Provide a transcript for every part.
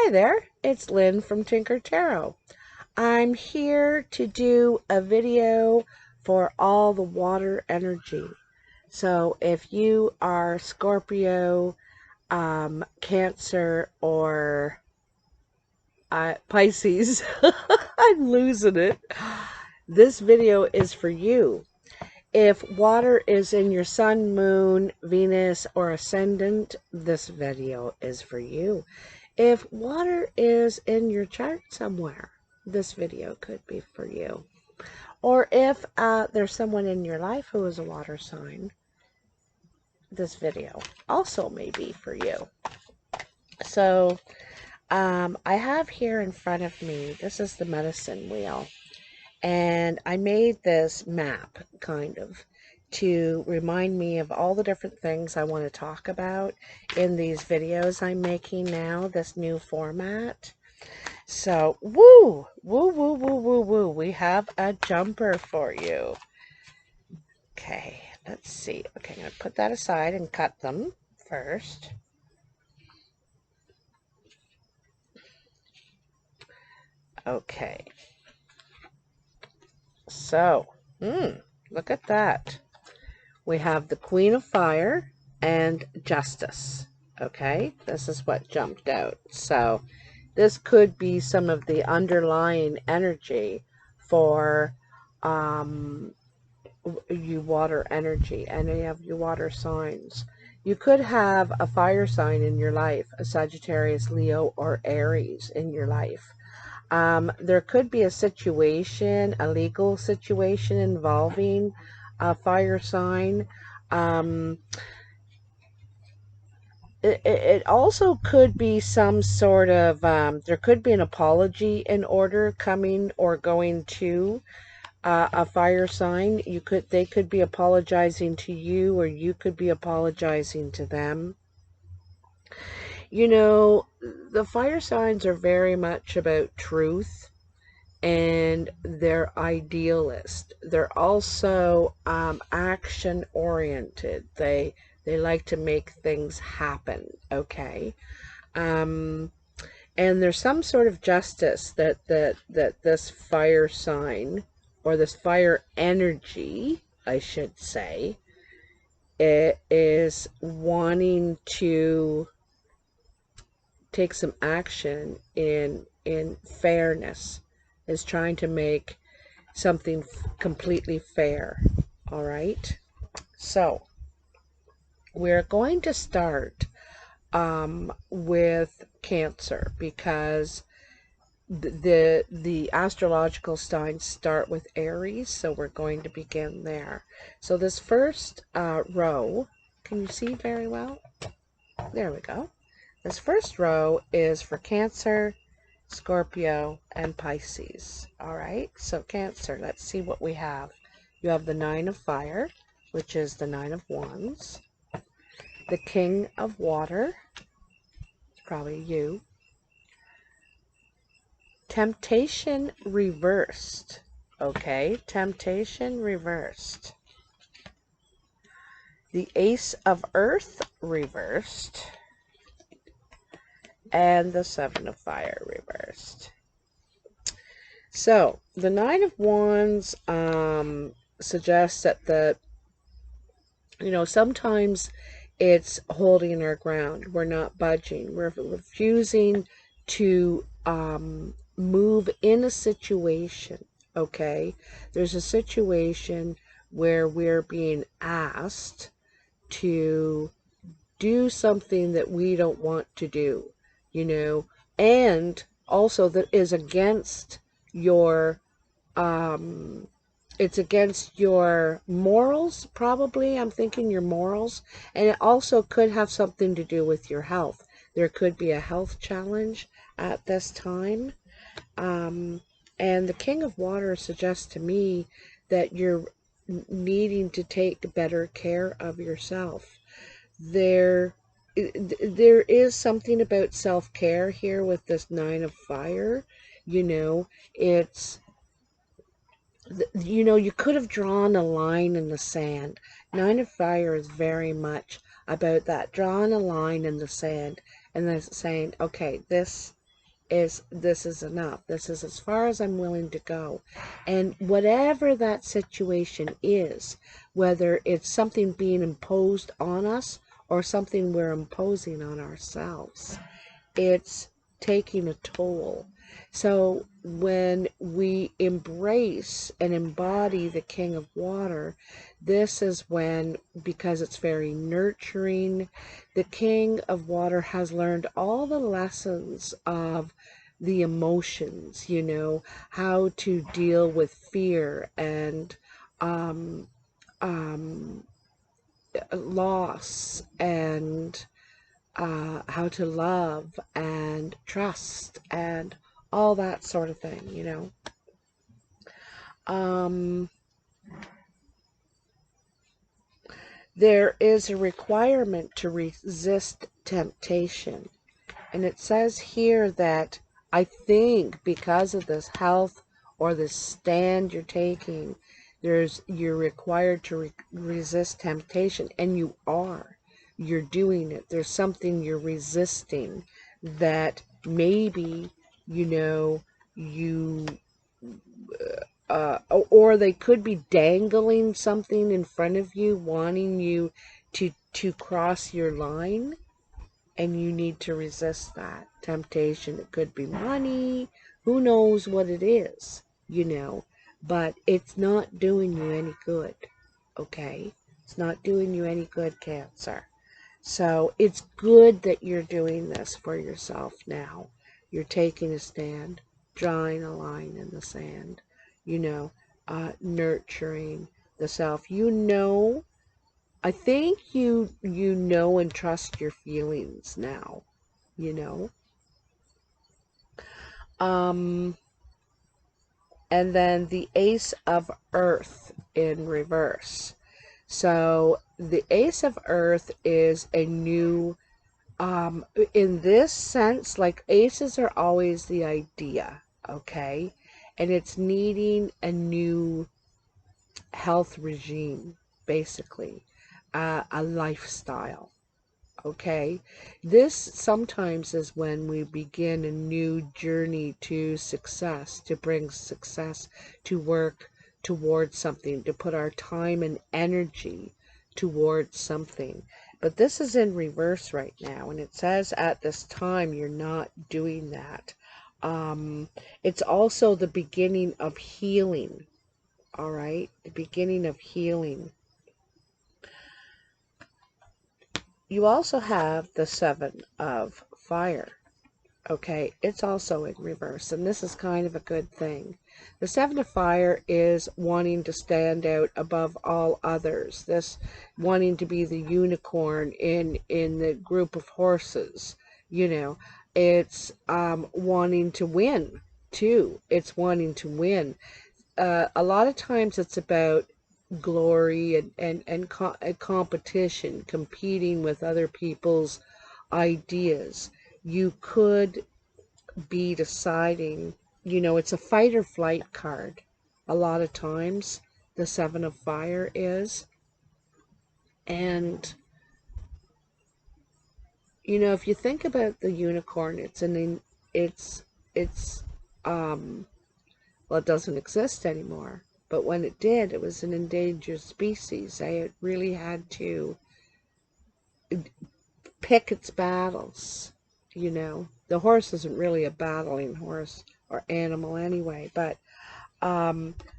Hi there, it's Lynn from Tinker Tarot. I'm here to do a video for all the water energy. So if you are Scorpio, Cancer, or Pisces, I'm losing it. This video is for you. If water is in your sun, moon, Venus, or ascendant, this video is for you. If water is in your chart somewhere, this video could be for you. Or if there's someone in your life who is a water sign, this video also may be for you. So I have here in front of me, this is the medicine wheel. And I made this map, kind of, to remind me of all the different things I want to talk about in these videos I'm making now, this new format. So, woo, woo, woo, woo, woo, woo, we have a jumper for you. Okay, let's see. Okay, I'm going to put that aside and cut them first. Okay. So, look at that. We have the Queen of Fire and Justice. Okay, this is what jumped out. So this could be some of the underlying energy for you water energy, any of you water signs. You could have a fire sign in your life, a Sagittarius, Leo, or Aries in your life. There could be a situation, a legal situation involving a fire sign. It also could be some sort of, there could be an apology in order coming or going to a fire sign. They could be apologizing to you, or you could be apologizing to them. You know, the fire signs are very much about truth, and they're idealist. They're also action oriented. They like to make things happen. Okay, and there's some sort of justice that this fire sign, or this fire energy, I should say, it is wanting to take some action in fairness, is trying to make something completely fair. All right, so we're going to start with Cancer, because the astrological signs start with Aries, so we're going to begin there. So this first row, can you see very well? There we go. This first row is for Cancer, Scorpio, and Pisces. All right, so Cancer, let's see what we have. You have the Nine of Fire, which is the Nine of Wands, the King of Water, it's probably you, Temptation reversed. Okay, Temptation reversed. The Ace of Earth reversed. And the Seven of Fire reversed. So, the Nine of Wands suggests that sometimes it's holding our ground. We're not budging. We're refusing to move in a situation. Okay, there's a situation where we're being asked to do something that we don't want to do, and also that is against your it's against your morals, probably. I'm thinking your morals. And it also could have something to do with your health. There could be a health challenge at this time. And the King of Water suggests to me that you're needing to take better care of yourself. There is something about self-care here with this Nine of Fire. It's, you could have drawn a line in the sand. Nine of Fire is very much about that, drawing a line in the sand and then saying, okay, this is this is enough. This is as far as I'm willing to go. And whatever that situation is, whether it's something being imposed on us or something we're imposing on ourselves, it's taking a toll. So when we embrace and embody the King of Water, this is when, because it's very nurturing, the King of Water has learned all the lessons of the emotions, you know, how to deal with fear and um, um, loss and how to love and trust and all that sort of thing, you know. There is a requirement to resist temptation. And it says here that I think because of this health or this stand you're taking, you're required to resist temptation, and you are. You're doing it. There's something you're resisting that maybe, you know, you or they could be dangling something in front of you, wanting you to cross your line, and you need to resist that temptation. It could be money, who knows what it is, you know, but it's not doing you any good, okay? It's not doing you any good, Cancer. So it's good that you're doing this for yourself now. You're taking a stand, drawing a line in the sand, you know, nurturing the self. You know, I think you know and trust your feelings now, you know. And then the Ace of Earth in reverse. So the Ace of Earth is a new, in this sense, like aces are always the idea, okay? And it's needing a new health regime, basically, a lifestyle. Okay, this sometimes is when we begin a new journey to success, to bring success, to work towards something, to put our time and energy towards something. But this is in reverse right now, and it says at this time you're not doing that. It's also the beginning of healing, all right? The beginning of healing. You also have the Seven of Fire. Okay, it's also in reverse, and this is kind of a good thing. The Seven of Fire is wanting to stand out above all others. This wanting to be the unicorn in the group of horses. You know, it's wanting to win too. It's wanting to win. A lot of times it's about glory and competition, competing with other people's ideas. You could be deciding, you know, it's a fight or flight card. A lot of times the Seven of Fire is. And, you know, if you think about the unicorn, it's, well, it doesn't exist anymore. But when it did, it was an endangered species. It really had to pick its battles, you know. The horse isn't really a battling horse or animal anyway, but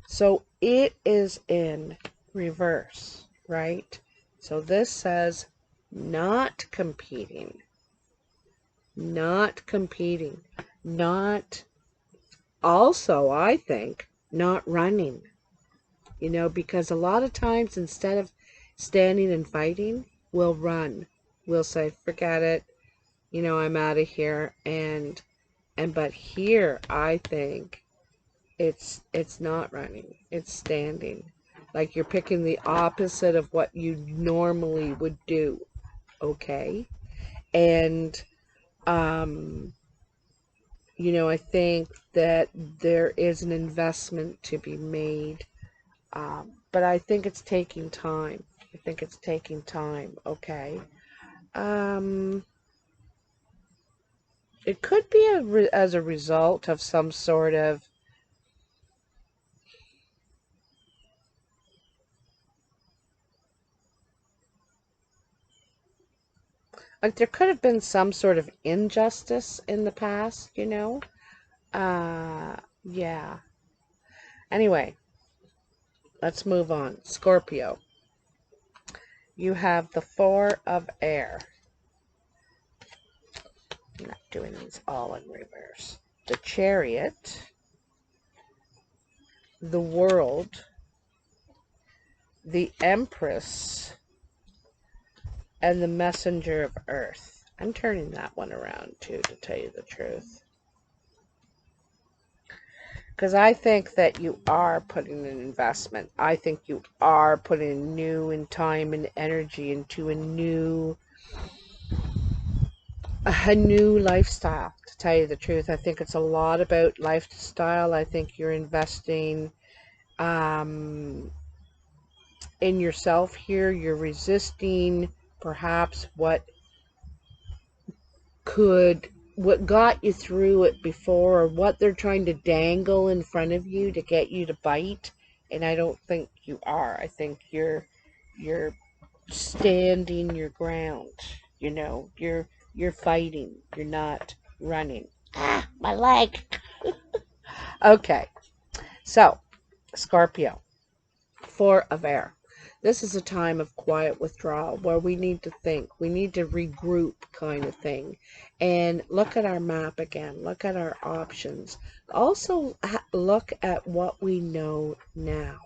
so it is in reverse, right? So this says not competing, not competing, not, also I think, not running, you know, because a lot of times instead of standing and fighting, we'll run. We'll say, forget it, you know, I'm out of here. But here, I think it's not running, it's standing. Like you're picking the opposite of what you normally would do, okay? And, you know, I think that there is an investment to be made. But I think it's taking time. I think it's taking time, okay? It could be as a result of some sort of, like, there could have been some sort of injustice in the past, you know? Yeah. Anyway, let's move on. Scorpio. You have the Four of Air. I'm not doing these all in reverse. The Chariot, the World, the Empress, and the Messenger of Earth. I'm turning that one around too, to tell you the truth. Because I think that you are putting an investment. I think you are putting new and time and energy into a new lifestyle, to tell you the truth. I think it's a lot about lifestyle. I think you're investing in yourself here. You're resisting perhaps what got you through it before, or what they're trying to dangle in front of you to get you to bite. And I don't think you are. I think you're standing your ground. You know, you're fighting. You're not running. Ah, my leg. Okay. So, Scorpio, Four of Air. This is a time of quiet withdrawal where we need to think. We need to regroup, kind of thing. And look at our map again. Look at our options. Also, look at what we know now.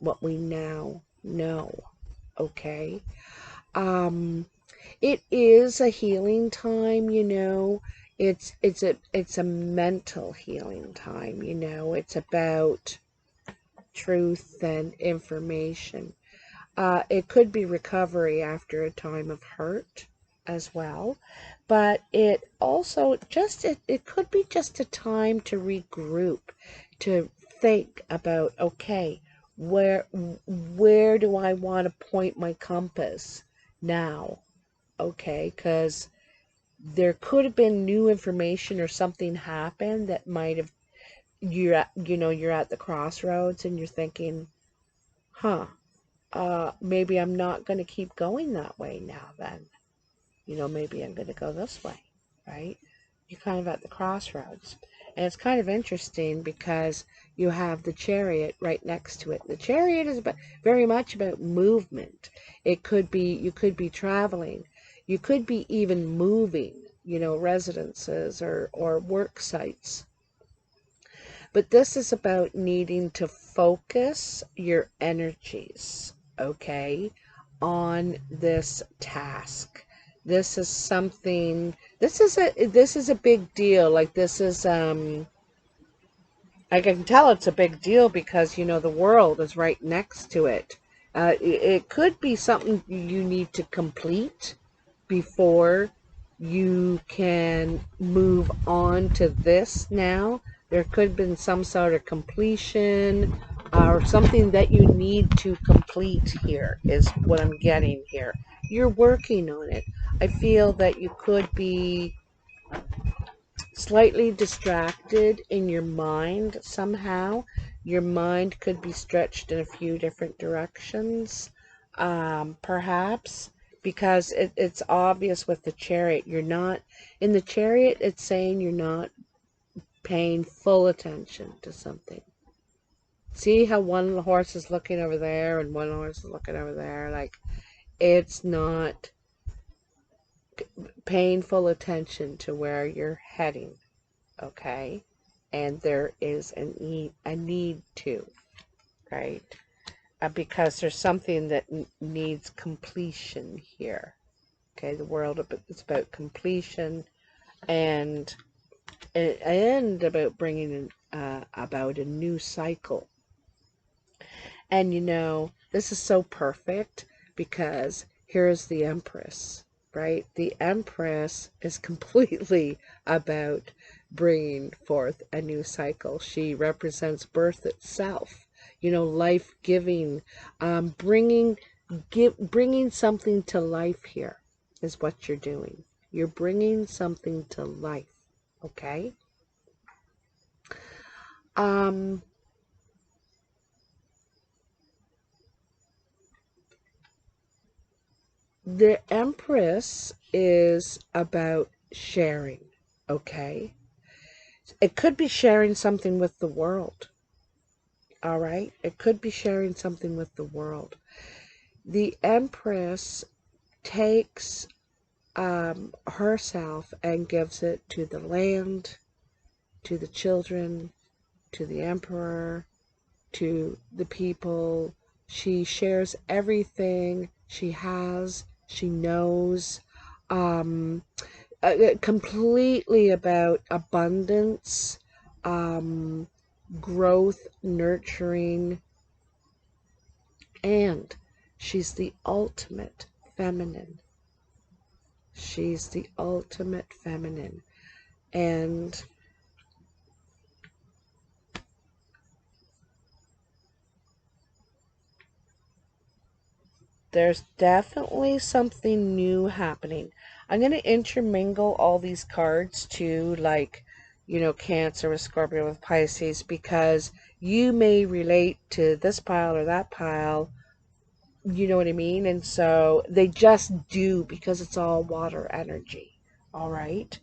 What we now know. Okay? It is a healing time, you know. It's a mental healing time, you know. It's about truth and information. It could be recovery after a time of hurt as well, but it also it could be just a time to regroup, to think about, okay, where do I want to point my compass now? Okay, because there could have been new information or something happened that might have, you're at the crossroads and you're thinking, huh, maybe I'm not going to keep going that way now then. Maybe I'm going to go this way, right? You're kind of at the crossroads. And it's kind of interesting because you have the Chariot right next to it. The Chariot is very much about movement. You could be traveling. You could be even moving, residences or work sites. But this is about needing to focus your energies, okay, on this task. This is something, this is a big deal. Like, this is, I can tell it's a big deal because, the world is right next to it. It could be something you need to complete before you can move on to this now. There could have been some sort of completion or something that you need to complete here, is what I'm getting here. You're working on it. I feel that you could be slightly distracted in your mind somehow. Your mind could be stretched in a few different directions, perhaps, because it's obvious with the Chariot. You're not, in the Chariot, it's saying you're not paying full attention to something. See how one horse is looking over there and one horse is looking over there? Like, it's not paying full attention to where you're heading. Okay, and there is a need to, right? Because there's something that needs completion here. Okay, the world is about completion and about bringing about a new cycle. And this is so perfect because here's the Empress, right? The Empress is completely about bringing forth a new cycle. She represents birth itself, life-giving, bringing something to life here is what you're doing. You're bringing something to life. okay? The Empress is about sharing, okay? It could be sharing something with the world, all right? It could be sharing something with the world. The Empress takes herself and gives it to the land, to the children, to the emperor, to the people. She shares everything she has, she knows, um, completely about abundance, growth, nurturing, and she's the ultimate feminine. She's the ultimate feminine. And there's definitely something new happening. I'm going to intermingle all these cards too, like, you know, Cancer with Scorpio with Pisces, because you may relate to this pile or that pile. You know what I mean? And so they just do, because it's all water energy. All right.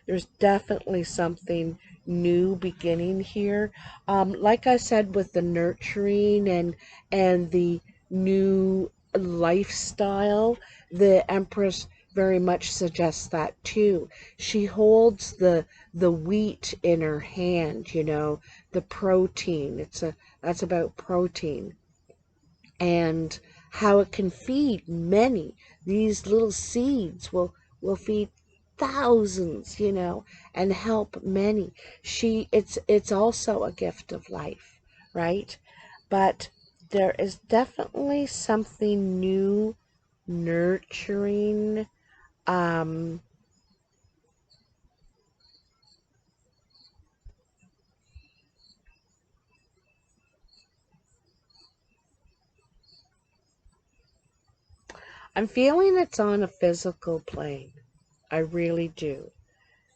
There's definitely something new beginning here. Like I said, with the nurturing and the new lifestyle, the Empress very much suggests that too. She holds the wheat in her hand, you know, the protein. That's about protein and how it can feed many. These little seeds will feed thousands, you know, and help many. It's also a gift of life, right? But there is definitely something new, nurturing. um I'm feeling it's on a physical plane. I really do.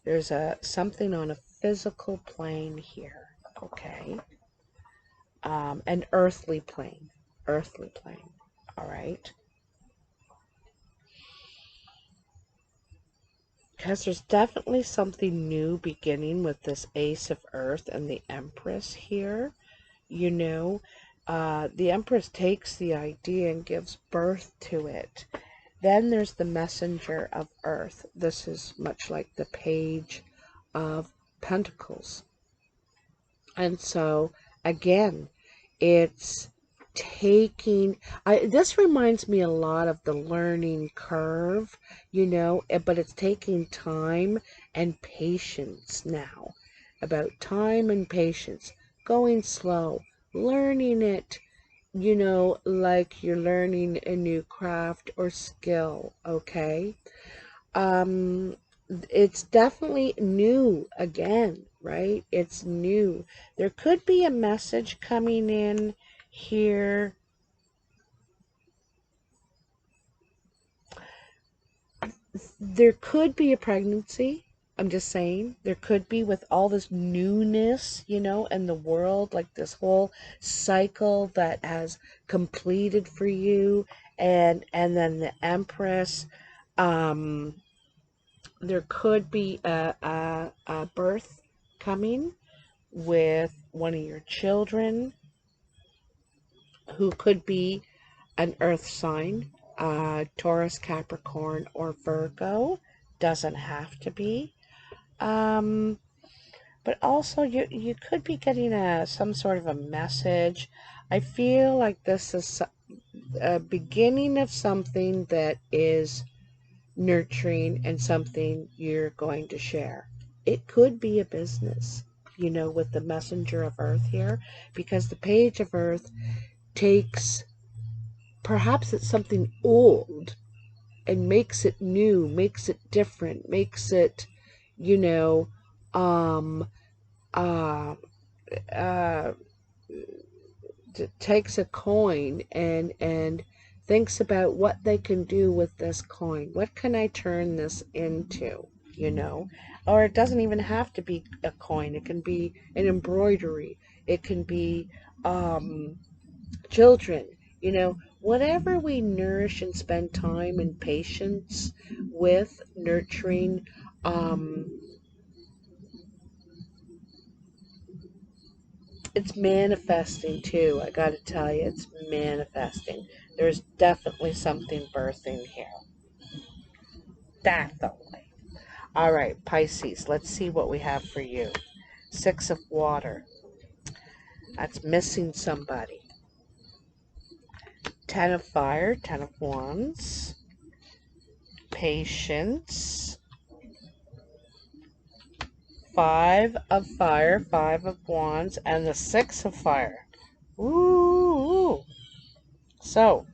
There's a something on a physical plane here, okay? An earthly plane. Earthly plane. All right. Because there's definitely something new beginning with this Ace of Earth and the Empress here. You know, the Empress takes the idea and gives birth to it. Then there's the Messenger of Earth. This is much like the Page of Pentacles. And so, again, it's taking, this reminds me a lot of the learning curve, you know, but it's taking time and patience now. About time and patience, going slow, learning it, you know, like you're learning a new craft or skill, okay? um it's definitely new again, right? It's new. There could be a message coming in here. There could be a pregnancy. I'm just saying, there could be, with all this newness, you know, in the world, like this whole cycle that has completed for you, and then the Empress. um there could be a birth coming with one of your children who could be an earth sign, Taurus, Capricorn, or Virgo. Doesn't have to be. Um, but also you could be getting some sort of a message. I feel like this is a beginning of something that is nurturing and something you're going to share. It could be a business, you know, with the Messenger of Earth here, because the Page of Earth takes, perhaps it's something old, and makes it new, makes it different, makes it, you know, um, uh, uh, takes a coin and thinks about what they can do with this coin. What can I turn this into? You know, or it doesn't even have to be a coin. It can be an embroidery. It can be children. Whatever we nourish and spend time and patience with, nurturing, it's manifesting too. I got to tell you, it's manifesting. There's definitely something birthing here. Definitely. All right, Pisces, let's see what we have for you. Six of Water. That's missing somebody. Ten of Fire, Ten of Wands. Patience. Five of Fire, Five of Wands, and the Six of Fire. Ooh. So,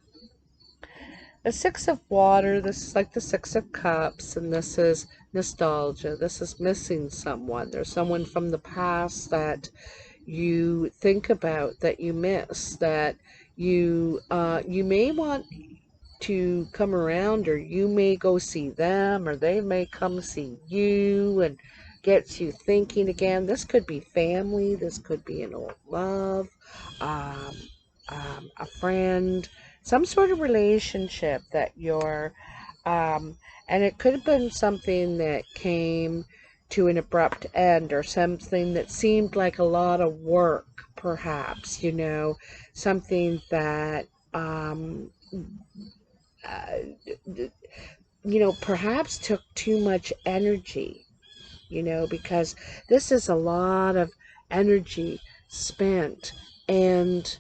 the Six of Water, this is like the Six of Cups, and this is nostalgia. This is missing someone. There's someone from the past that you think about, that you miss, that you may want to come around, or you may go see them, or they may come see you, and gets you thinking again. This could be family, this could be an old love, um, a friend, some sort of relationship that you're, and it could have been something that came to an abrupt end, or something that seemed like a lot of work, perhaps, something that, uh, perhaps took too much energy, because this is a lot of energy spent, and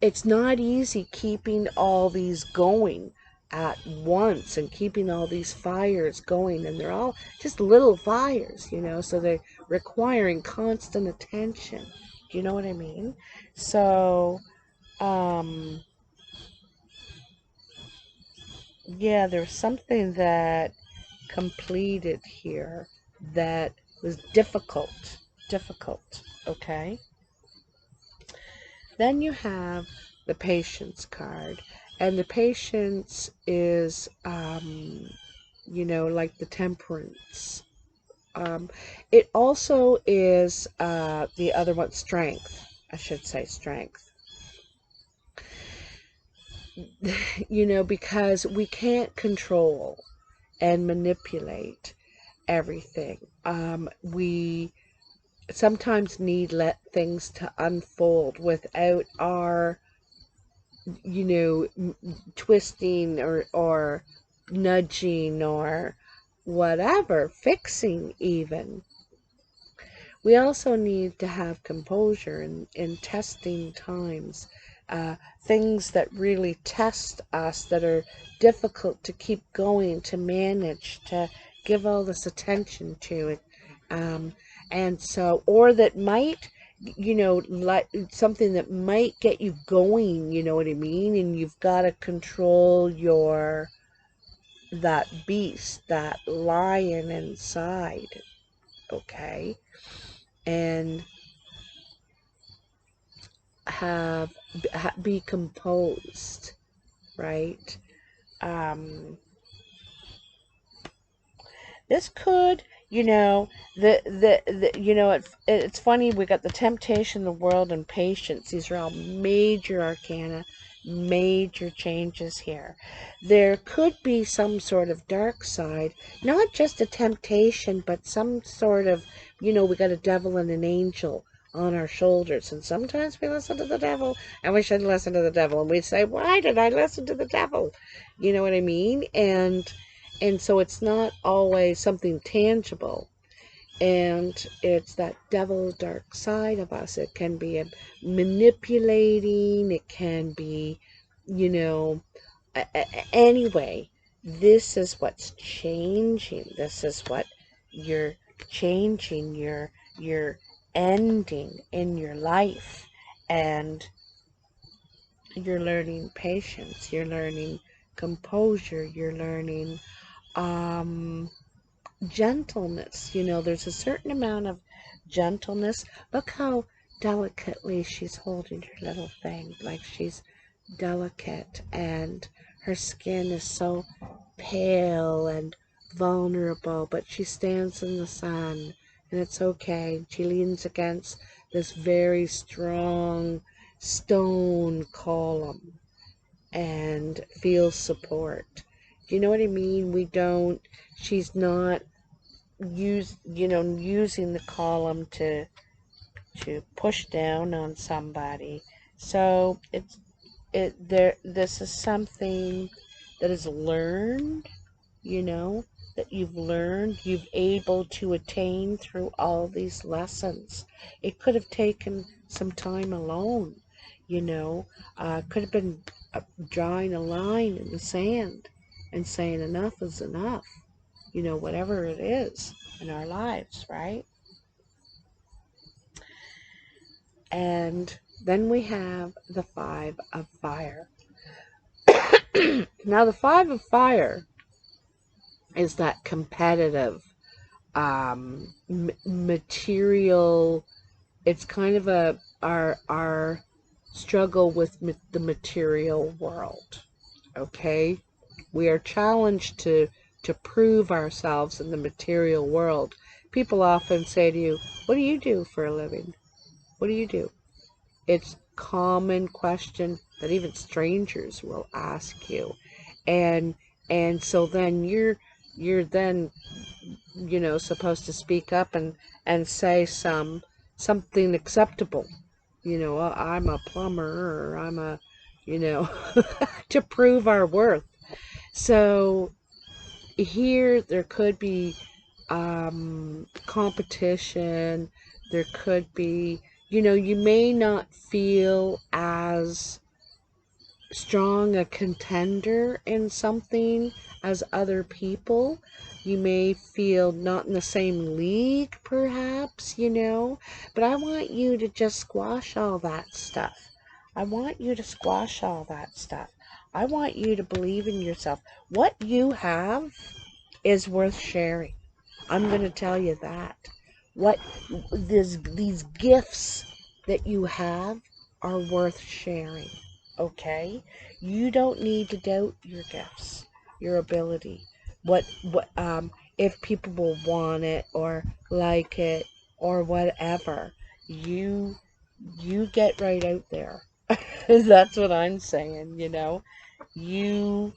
it's not easy keeping all these going at once, and keeping all these fires going, and they're all just little fires, so they're requiring constant attention. Do you know what I mean? So, yeah, there's something that completed here that was difficult, okay? Then you have the Patience card, and the Patience is, like the Temperance. It also is, the other one, Strength, I should say, Strength. Because we can't control and manipulate everything. We sometimes need let things to unfold without our, twisting, or nudging, or whatever, fixing even. We also need to have composure in testing times, things that really test us, that are difficult to keep going, to manage, to give all this attention to it. And so, or that might, like something that might get you going, you know what I mean? And you've got to control that beast, that lion inside, okay? And be composed, right? This could, it's funny, we got the Temptation, the World, and Patience. These are all major arcana, major changes here. There could be some sort of dark side, not just a temptation, but some sort of, we got a devil and an angel on our shoulders, and sometimes we listen to the devil, and we shouldn't listen to the devil, and we say, why did I listen to the devil? You know what I mean? And so it's not always something tangible, and it's that devil dark side of us. It can be a manipulating, it can be, anyway, this is what's changing. This is what you're changing, you're ending in your life, and you're learning patience, you're learning composure, you're learning gentleness. There's a certain amount of gentleness. Look how delicately she's holding her little thing, like she's delicate, and her skin is so pale and vulnerable, but she stands in the sun, and it's okay. She leans against this very strong stone column and feels support. Do you know what I mean? She's not using the column to push down on somebody. So this is something that is learned, that you've able to attain through all these lessons. It could have taken some time alone, could have been drawing a line in the sand and saying enough is enough, whatever it is in our lives, right? And then we have the Five of Fire. Now, the Five of Fire is that competitive, material. It's kind of our struggle with the material world. Okay, we are challenged to prove ourselves in the material world. People often say to you, "What do you do for a living? What do you do?" It's common question that even strangers will ask you, and so then you're then supposed to speak up and say something acceptable. I'm a plumber, or I'm a, to prove our worth. So here there could be competition. There could be, you may not feel as strong a contender in something as other people. You may feel not in the same league, perhaps, but I want you to just squash all that stuff. I want you to squash all that stuff. I want you to believe in yourself. What you have is worth sharing. I'm going to tell you that. What these gifts that you have are worth sharing. Okay? You don't need to doubt your gifts, your ability. What if people will want it or like it or whatever, you get right out there. That's what I'm saying, You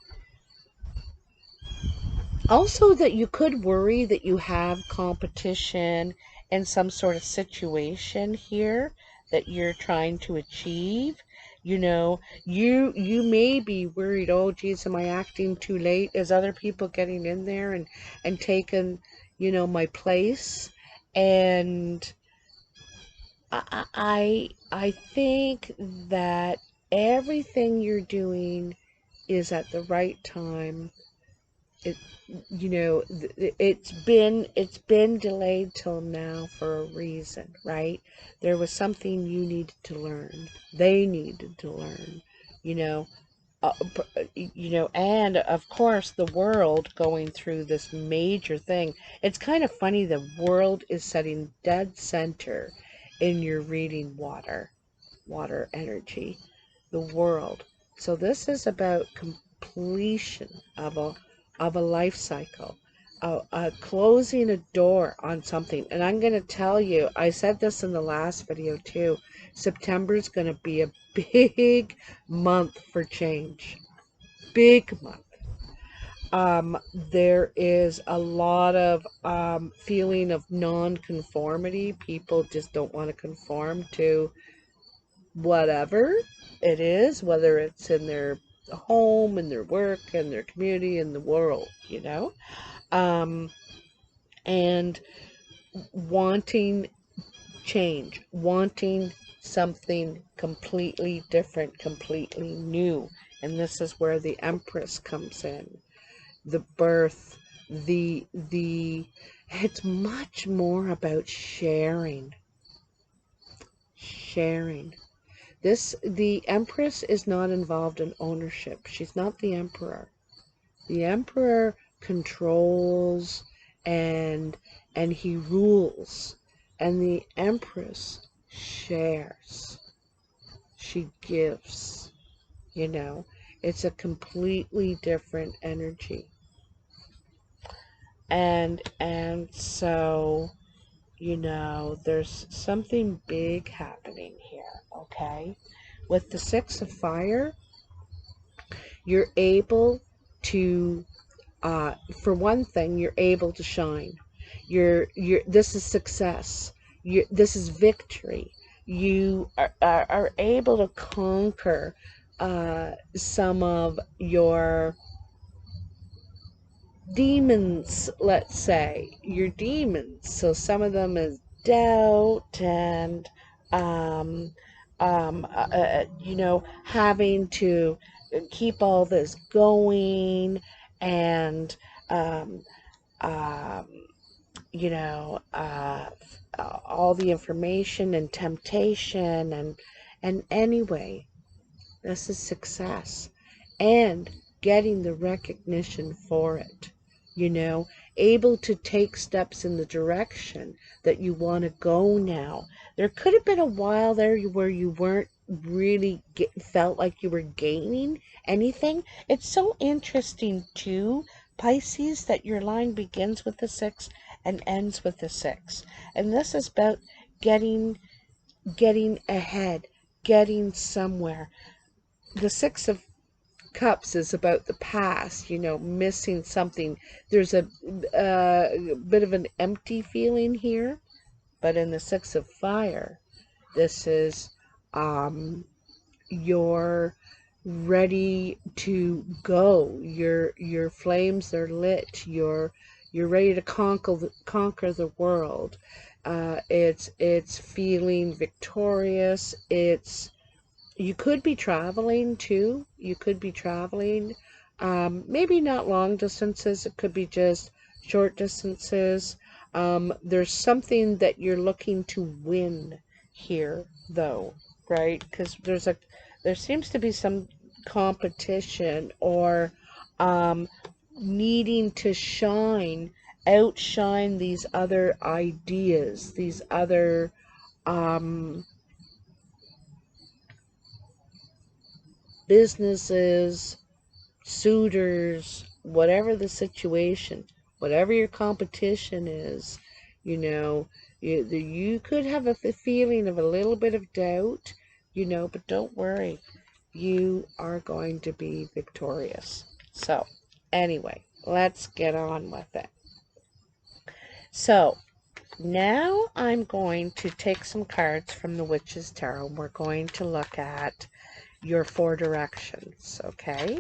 also, that you could worry that you have competition in some sort of situation here that you're trying to achieve. You may be worried, oh geez, am I acting too late? Is other people getting in there and taking, my place? And I think that everything you're doing is at the right time. It it's been delayed till now for a reason, right? There was something you needed to learn. They needed to learn, you know and of course the world going through this major thing. It's kind of funny, the world is setting dead center in your reading water energy, the world. So this is about completion of a life cycle, closing a door on something. And I'm going to tell you, I said this in the last video too, September is going to be a big month for change. Big month. There is a lot of feeling of non-conformity. People just don't want to conform to whatever it is, whether it's in their home, in their work, in their community, in the world, and wanting change, wanting something completely different, completely new. And this is where the Empress comes in. The birth, it's much more about sharing. The Empress is not involved in ownership. She's not the Emperor. The Emperor controls and he rules. And the Empress shares. She gives. It's a completely different energy. And so, you know, there's something big happening here, okay? With the Six of Fire, you're able to, for one thing, you're able to shine. This is success. This is victory. You are able to conquer some of your demons, let's say, your demons. So some of them is doubt and, um, you know, having to keep all this going and, um, um, you know, all the information and temptation and anyway, this is success and getting the recognition for it. You know, able to take steps in the direction that you want to go now. There could have been a while there where you weren't really felt like you were gaining anything. It's so interesting too, Pisces, that your line begins with the 6 and ends with the 6. And this is about getting ahead, getting somewhere. The 6 of Cups is about the past, you know, missing something. There's a bit of an empty feeling here, but in the 6 of Fire, this is you're ready to go. Your flames are lit. You're ready to conquer the world. It's feeling victorious. You could be traveling too. You could be traveling. Maybe not long distances. It could be just short distances. There's something that you're looking to win here, though, right? Because there seems to be some competition or needing to outshine these other ideas, these other businesses, suitors, whatever the situation, whatever your competition is, you know, you could have a feeling of a little bit of doubt, you know, but don't worry. You are going to be victorious. So, anyway, let's get on with it. So, now I'm going to take some cards from the Witch's Tarot. We're going to look at your 4 directions, okay?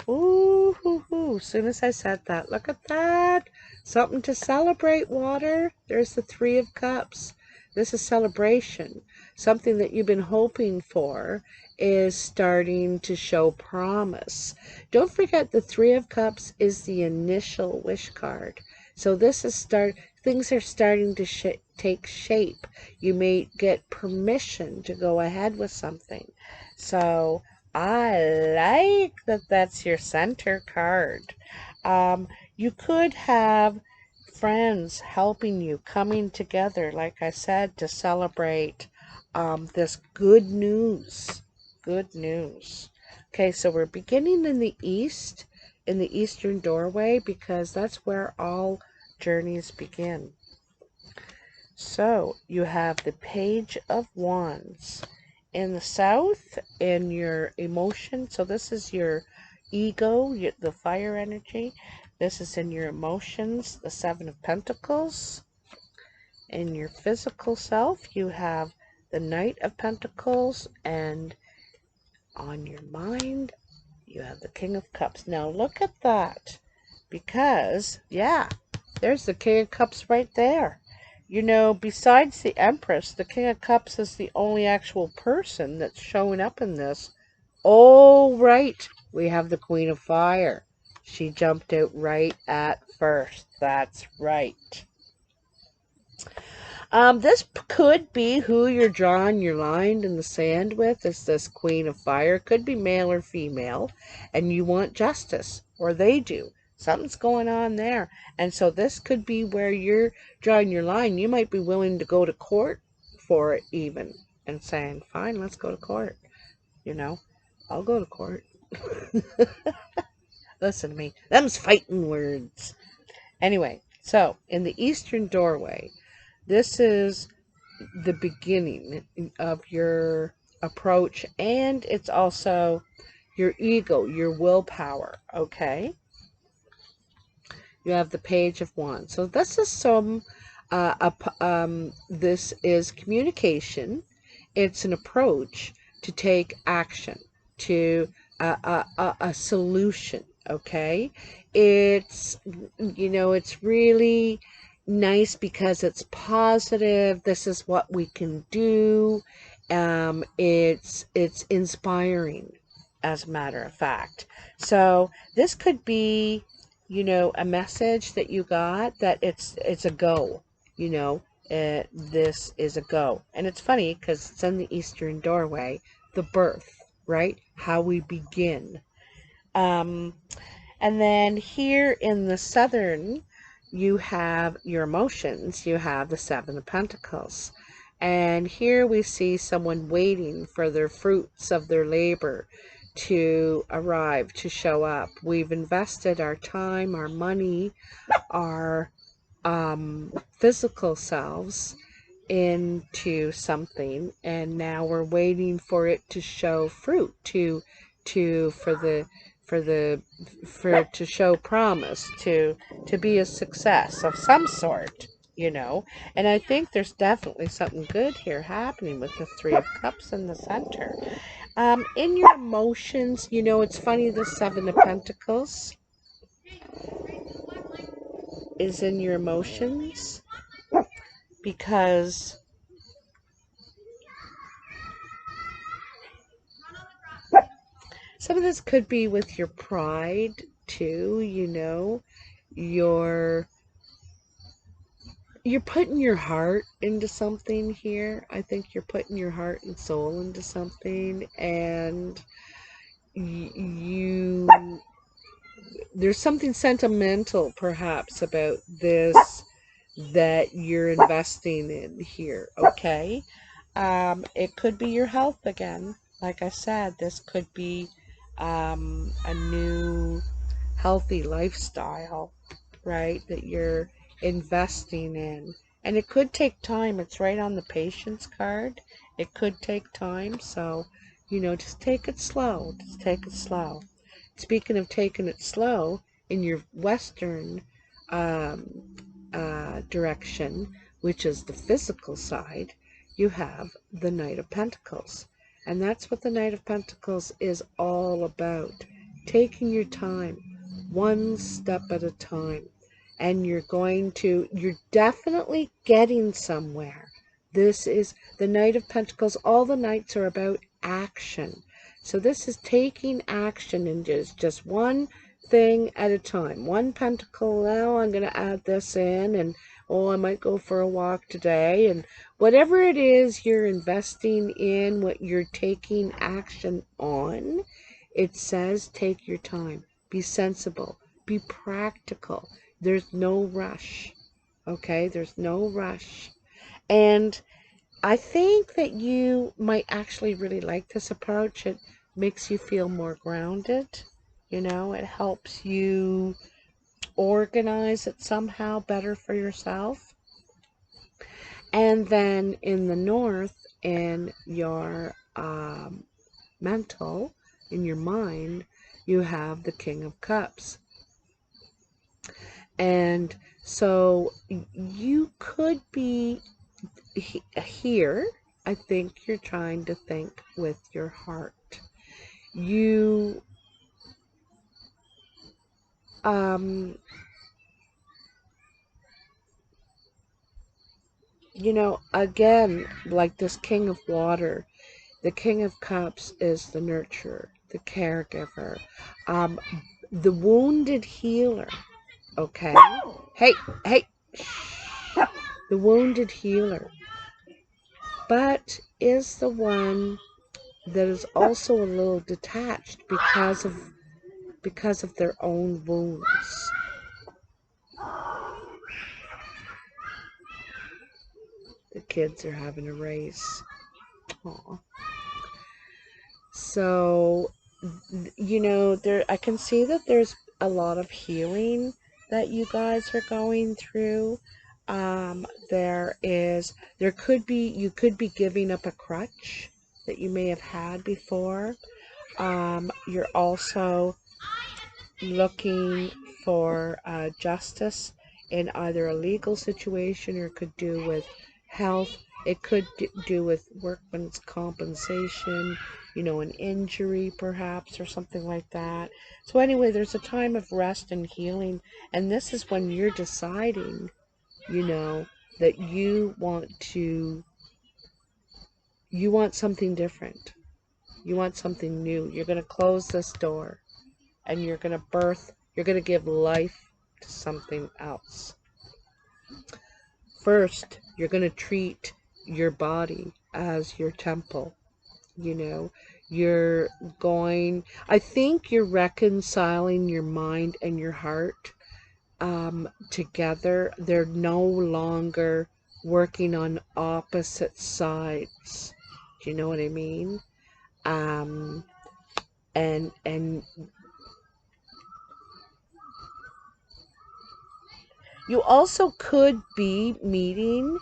Ooh, hoo, hoo. As soon as I said that, look at that. Something to celebrate, water. There's the 3 of Cups. This is celebration. Something that you've been hoping for is starting to show promise. Don't forget the 3 of Cups is the initial wish card. So this is things are starting to take shape. You may get permission to go ahead with something. So I like that that's your center card. You could have friends helping you, coming together, like I said, to celebrate this good news. Good news. Okay, so we're beginning in the east, in the eastern doorway, because that's where all journeys begin. So you have the Page of Wands in the south, in your emotion. So this is your ego, the fire energy. This is in your emotions, the 7 of Pentacles. In your physical self, you have the Knight of Pentacles, and on your mind, you have the King of Cups. Now look at that, because, yeah, there's the King of Cups right there. You know, besides the Empress, the King of Cups is the only actual person that's showing up in this. Oh, right. We have the Queen of Fire. She jumped out right at first. That's right. This could be who you're drawing your line in the sand with. Is this Queen of Fire. Could be male or female. And you want justice. Or they do. Something's going on there. And so this could be where you're drawing your line. You might be willing to go to court for it even. And saying, fine, let's go to court. You know, I'll go to court. Listen to me. Them's fighting words. Anyway, so in the Eastern doorway, this is the beginning of your approach, and it's also your ego, your willpower, okay? You have the Page of Wands. So this is this is communication. It's an approach to take action, to a solution, okay? It's, it's really nice because it's positive. This is what we can do. It's inspiring, as a matter of fact. So this could be, a message that you got that it's a go, this is a go. And it's funny because it's in the Eastern doorway, the birth, right? How we begin. Um, and then here in the Southern, you have your emotions. You have the Seven of Pentacles. And here we see someone waiting for their fruits of their labor to arrive, to show up. We've invested our time, our money, our physical selves into something, and now we're waiting for it to show fruit, to show promise, to be a success of some sort, and I think there's definitely something good here happening with the Three of Cups in the center. In your emotions, it's funny, the Seven of Pentacles is in your emotions because some of this could be with your pride too, you're putting your heart into something here. I think you're putting your heart and soul into something, and there's something sentimental perhaps about this that you're investing in here, okay? It could be your health again. Like I said, this could be a new healthy lifestyle, right, that you're investing in. And it could take time. It's right on the patience card. It could take time. So, just take it slow. Just take it slow. Speaking of taking it slow, in your Western direction, which is the physical side, you have the Knight of Pentacles. And that's what the Knight of Pentacles is all about. Taking your time, one step at a time. And you're definitely getting somewhere. This is the Knight of Pentacles. All the Knights are about action. So this is taking action and just one thing at a time. One pentacle, now I'm going to add this in, and I might go for a walk today. And whatever it is you're investing in, what you're taking action on, it says take your time. Be sensible. Be practical. There's no rush. Okay? There's no rush. And I think that you might actually really like this approach. It makes you feel more grounded. It helps you organize it somehow better for yourself. And then in the North, in your mental, in your mind, you have the King of Cups. And so you could be here. I think you're trying to think with your heart. You again, like this King of Water, the King of Cups is the nurturer, the caregiver, the wounded healer, okay? Hey, shh. The wounded healer, but is the one that is also a little detached because of their own wounds. The kids are having a race. Aww. So, I can see that there's a lot of healing that you guys are going through. There could be, you could be giving up a crutch that you may have had before. You're also looking for justice in either a legal situation, or it could do with health. It could do with workman's compensation, you know, an injury perhaps, or something like that. So anyway, there's a time of rest and healing, and this is when you're deciding, you know, that you want something different. You want something new. You're going to close this door, and you're going to give life to something else. First, you're going to treat your body as your temple. You know, I think you're reconciling your mind and your heart together. They're no longer working on opposite sides. Do you know what I mean? And you also could be meeting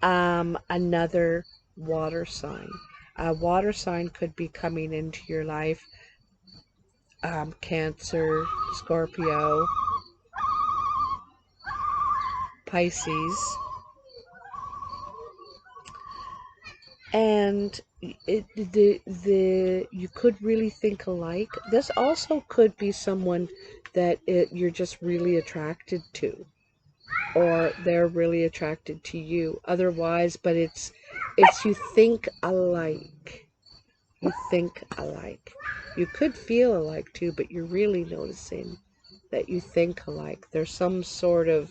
another water sign. A water sign could be coming into your life. Cancer, Scorpio, Pisces. And you could really think alike. This also could be someone that you're just really attracted to, or they're really attracted to you otherwise, but it's you think alike. You think alike. You could feel alike too, but you're really noticing that you think alike. There's some sort of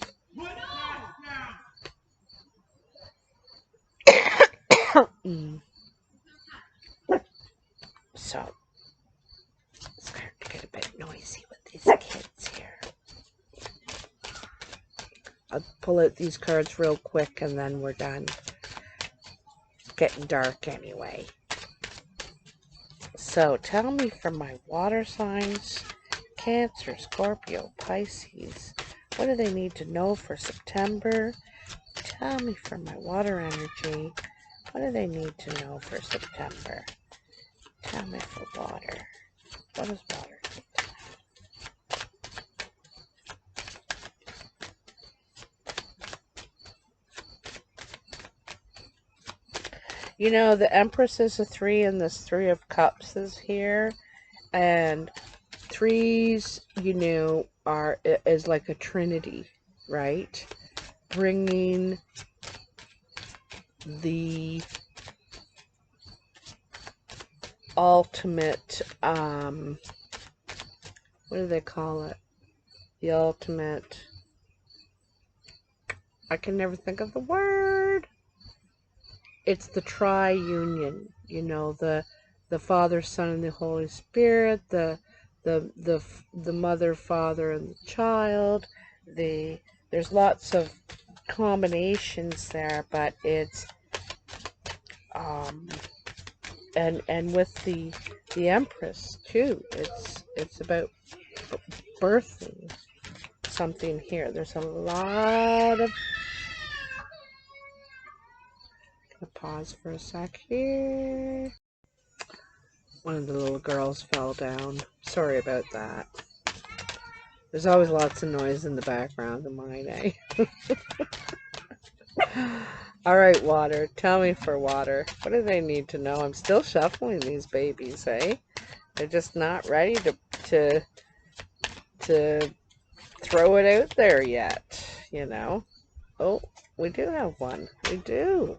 so it's starting to get a bit noisy with these kids here. I'll pull out these cards real quick and then we're done. It's getting dark anyway. So tell me for my water signs, Cancer, Scorpio, Pisces, what do they need to know for September? Tell me for my water energy, what do they need to know for September? Tell me for water. What does water need to know? You know, the Empress is a 3, and this 3 of Cups is here. And 3s, you know, is like a trinity, right? Bringing the ultimate, what do they call it? The ultimate, I can never think of the word. It's the tri-union, you know, the Father, Son, and the Holy Spirit, the mother, father, and the child. There's lots of combinations there, but it's and with the Empress too, it's about birthing something here. There's a lot of, pause for a sec here. One of the little girls fell down. Sorry about that. There's always lots of noise in the background of mine, eh? Alright, water. Tell me for water. What do they need to know? I'm still shuffling these babies, eh? They're just not ready to throw it out there yet, you know? Oh, we do have one. We do.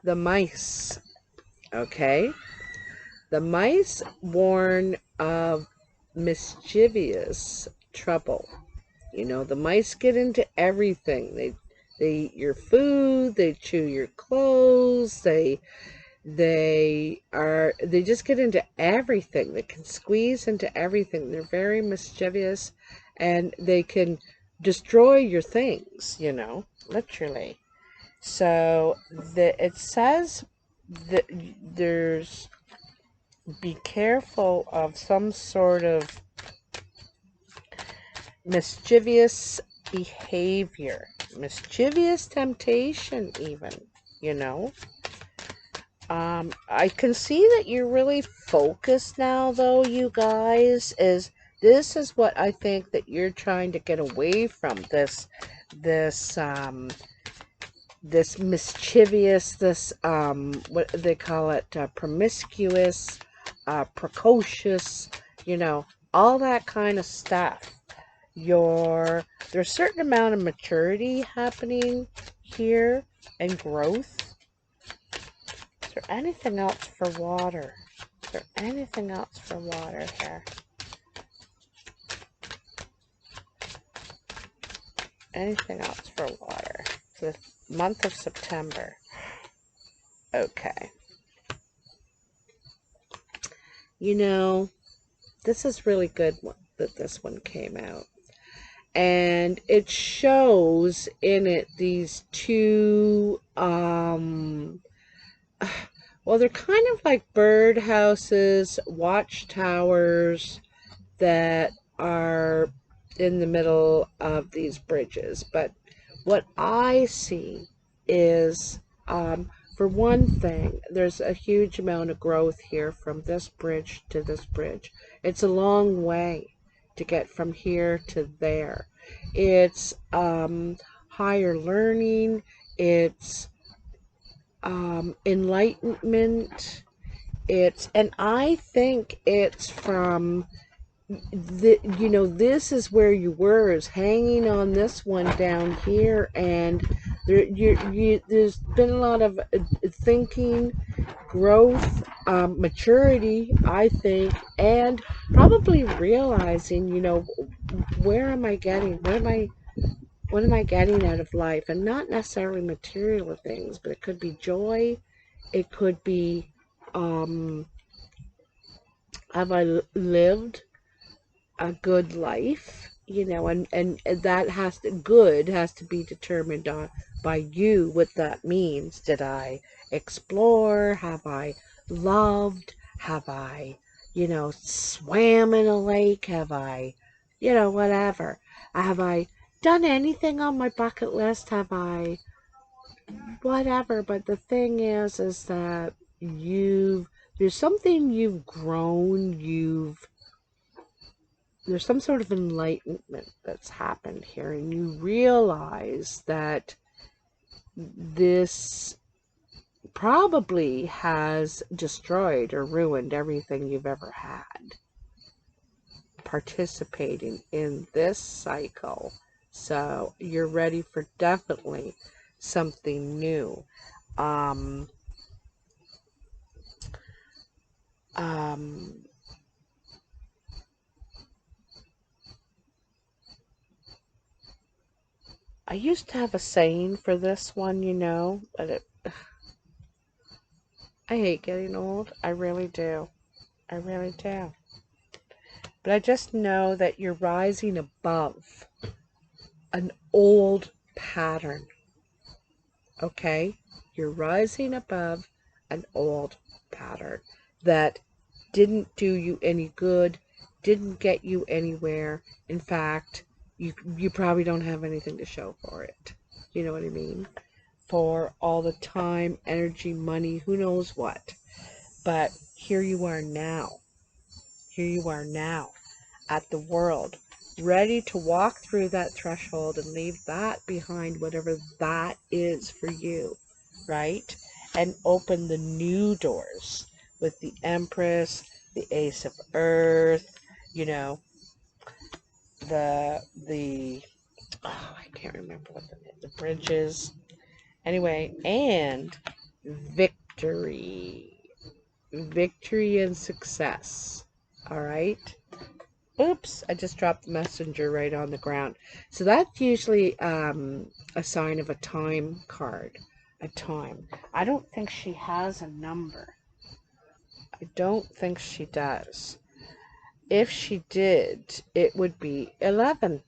The mice. Okay. The mice warn of mischievous trouble. You know, the mice get into everything. They eat your food, they chew your clothes, they just get into everything. They can squeeze into everything. They're very mischievous, and they can destroy your things, you know, literally. So it says that there's be careful of some sort of mischievous behavior, mischievous temptation even, you know. I can see that you're really focused now, though, you guys, this is what I think that you're trying to get away from, this, this mischievous, this, what they call it, promiscuous, precocious, you know, all that kind of stuff. There's a certain amount of maturity happening here and growth. Is there anything else for water? Is there anything else for water here? Anything else for water for the month of September? Okay. You know, this is really good that this one came out. And it shows in it these two, well, they're kind of like birdhouses, watchtowers that are in the middle of these bridges. But what I see is, for one thing, there's a huge amount of growth here from this bridge to this bridge. It's a long way to get from here to there. It's higher learning, it's enlightenment, and I think it's from you know, this is where you were, is hanging on this one down here, and there's been a lot of thinking, growth, maturity, I think, and probably realizing, you know, where am I getting, what am I getting out of life? And not necessarily material things, but it could be joy, it could be, have I lived a good life, you know, and that good has to be determined by you, what that means. Did I explore? Have I loved? Have I, you know, swam in a lake? Have I, you know, whatever? Have I done anything on my bucket list? Have I, whatever? But the thing is that there's something you've grown, there's some sort of enlightenment that's happened here, and you realize that this probably has destroyed or ruined everything you've ever had participating in this cycle. So you're ready for definitely something new. I used to have a saying for this one, you know, but I hate getting old. I really do. I really do. But I just know that you're rising above an old pattern. Okay? You're rising above an old pattern that didn't do you any good, didn't get you anywhere. In fact, you probably don't have anything to show for it. You know what I mean? For all the time, energy, money, who knows what. But here you are now. Here you are now at the world, ready to walk through that threshold and leave that behind, whatever that is for you, right? And open the new doors with the Empress, the Ace of Earth, you know, the oh, I can't remember what the bridges. Anyway, and victory. Victory and success. All right? Oops, I just dropped the messenger right on the ground. So that's usually a sign of a time card. A time. I don't think she has a number. I don't think she does. If she did, it would be 11.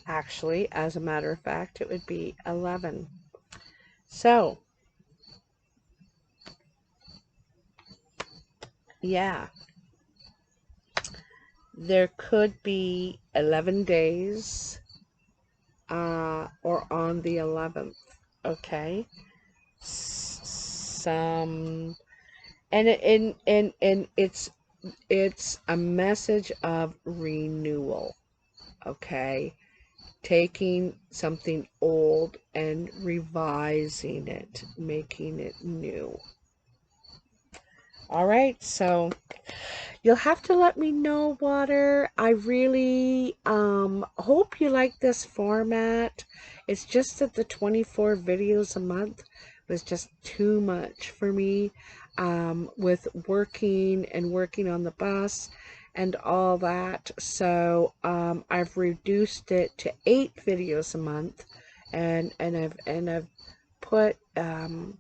Actually, as a matter of fact, it would be 11. So, Yeah, there could be 11 days or on the 11th. Okay, some and it's a message of renewal. Okay, taking something old and revising it, making it new. All right, so you'll have to let me know, Water. I really hope you like this format. It's just that the 24 videos a month was just too much for me with working and working on the bus and all that. So I've reduced it to 8 videos a month, and I've put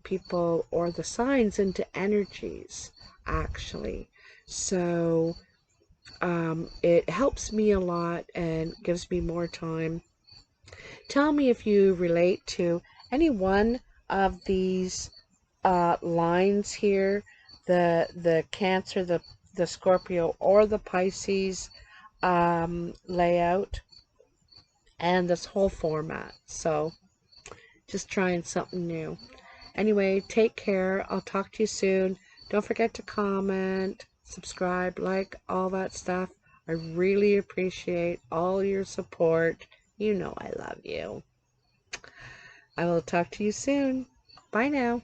people or the signs into energies, actually. So it helps me a lot and gives me more time. Tell me if you relate to any one of these lines here, the Cancer, the Scorpio, or the Pisces layout, and this whole format. So just trying something new. Anyway, take care. I'll talk to you soon. Don't forget to comment, subscribe, like, all that stuff. I really appreciate all your support. You know I love you. I will talk to you soon. Bye now.